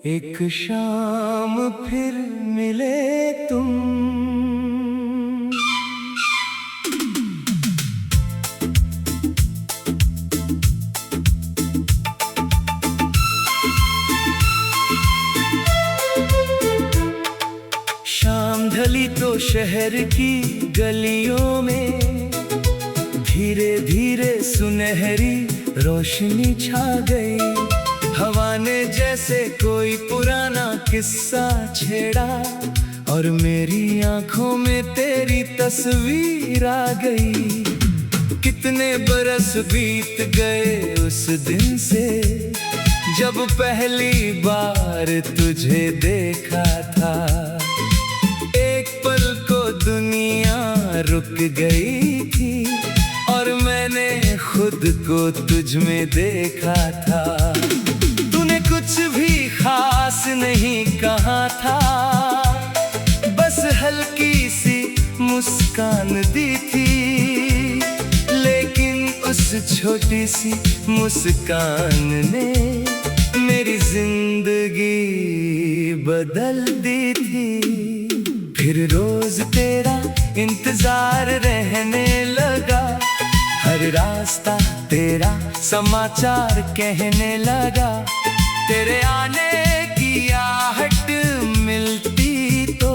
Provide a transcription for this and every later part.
एक शाम फिर मिले तुम। शाम ढली तो शहर की गलियों में धीरे धीरे सुनहरी रोशनी छा गई। हवा ने जैसे कोई पुराना किस्सा छेड़ा और मेरी आंखों में तेरी तस्वीर आ गई। कितने बरस बीत गए उस दिन से जब पहली बार तुझे देखा था। एक पल को दुनिया रुक गई थी और मैंने खुद को तुझ में देखा था। तूने कुछ भी खास नहीं कहा था, बस हल्की सी मुस्कान दी थी। लेकिन उस छोटी सी मुस्कान ने मेरी जिंदगी बदल दी थी। फिर रोज तेरा इंतजार रहने लगा, हर रास्ता तेरा समाचार कहने लगा। तेरे आने की आहट मिलती तो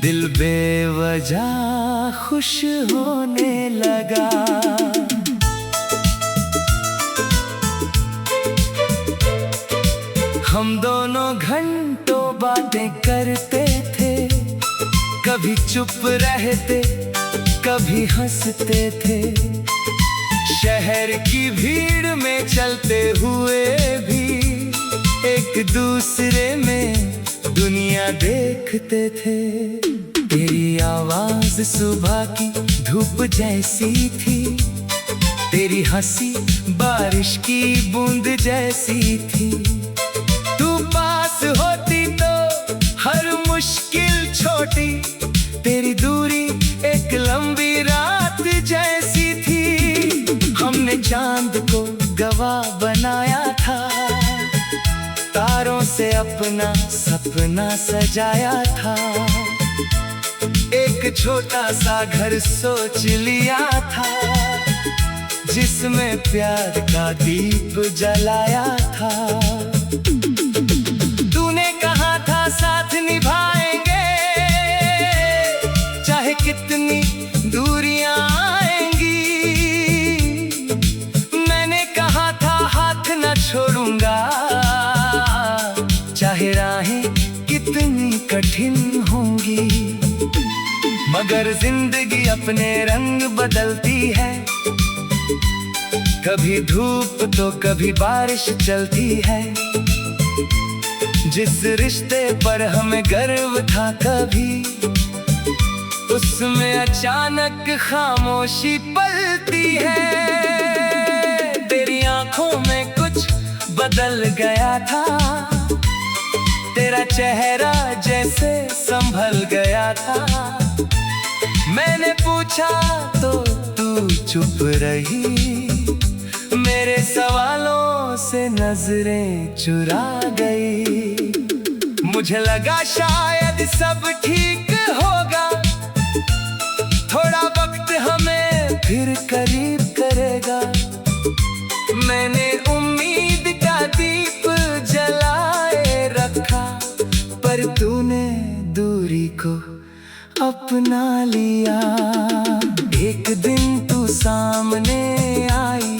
दिल बेवजह खुश होने लगा। हम दोनों घंटों बातें करते थे, कभी चुप रहते कभी हंसते थे। शहर की भीड़ में चलते हुए भी एक दूसरे में दुनिया देखते थे। तेरी आवाज सुबह की धूप जैसी थी, तेरी हंसी बारिश की बूंद जैसी थी। तू पास होती तो हर मुश्किल छोटी, तेरी दूरी एक लंबी रात जैसी थी। हमने चांद को गवाह बनाया था, तारों से अपना सपना सजाया था। एक छोटा सा घर सोच लिया था, जिसमें प्यार का दीप जलाया था। तूने कहा था साथ निभाएंगे, चाहे कितनी दूरियां आएंगी। मैंने कहा था हाथ न छोड़ूंगा, चाहे राहें कितनी कठिन होंगी। मगर जिंदगी अपने रंग बदलती है, कभी धूप तो कभी बारिश चलती है। जिस रिश्ते पर हमें गर्व था कभी, उसमें अचानक खामोशी पलती है। तेरी आंखों में कुछ बदल गया था, तेरा चेहरा जैसे संभल गया था। मैंने पूछा तो तू चुप रही, मेरे सवालों से नजरें चुरा गई। मुझे लगा शायद सब ठीक होगा, थोड़ा वक्त हमें फिर करीब करेगा। मैंने उम्मीद का दीप जलाए रखा, पर तूने दूरी को अपना लिया। एक दिन तू सामने आई,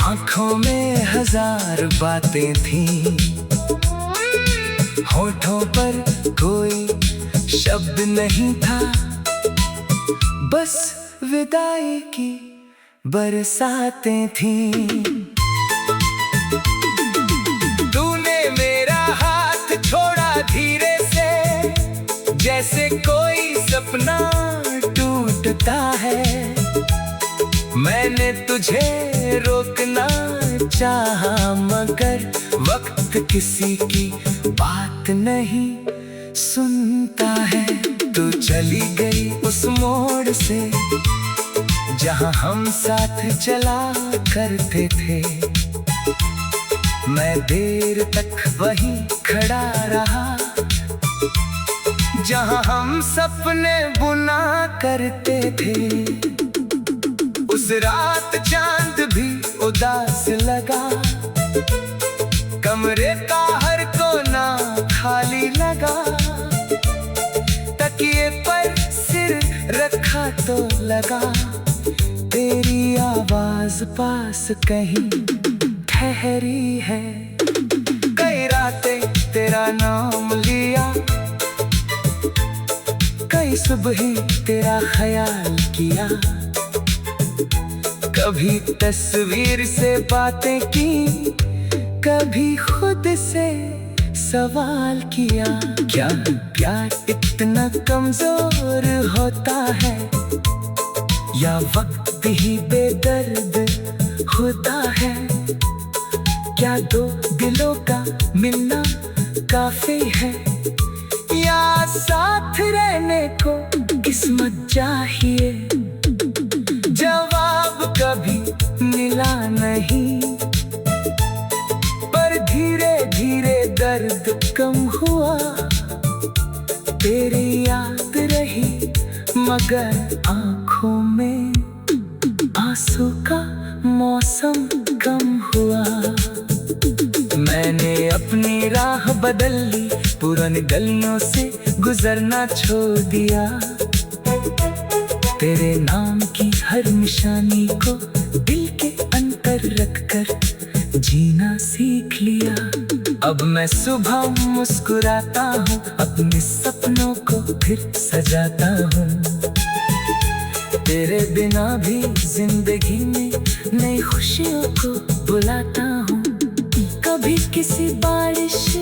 आंखों में हजार बातें थीं, होठों पर कोई शब्द नहीं था। बस विदाई की बरसातें थीं। तूने मेरा हाथ छोड़ा धीरे से, जैसे कोई सपना टूटता है। मैंने तुझे रोकना चाहा, मगर वक्त किसी की बात नहीं सुनता है। तू चली गई उस मोड़ से जहां हम साथ चला करते थे। मैं देर तक वहीं खड़ा रहा जहां हम सपने बुना करते थे। उस रात चांद भी उदास लगा, कमरे का हर कोना खाली लगा। तकिए पर सिर रखा तो लगा तेरी आवाज पास कहीं ठहरी है। कई रातें तेरा नाम लिया, कई सुबह तेरा ख्याल किया। कभी तस्वीर से बातें की, कभी खुद से सवाल किया। क्या प्यार इतना कमजोर होता है, या वक्त ही बेदर्द होता है? क्या दो दिलों का मिलना काफी है, या साथ रहने को किस्मत चाहिए? जवाब कभी मिला नहीं, पर धीरे धीरे दर्द कम हुआ। तेरी याद रही मगर आंखों में आंसू का मौसम कम हुआ। मैंने अपनी राह बदल ली, पुरानी गलियों से गुजरना छोड़ दिया। तेरे नाम की हर निशानी को दिल के अंदर रखकर जीना सीख लिया। अब मैं सुबह मुस्कुराता हूँ, अपने सपनों को फिर सजाता हूँ। तेरे बिना भी जिंदगी में नई खुशियों को बुलाता हूँ। कभी किसी बारिश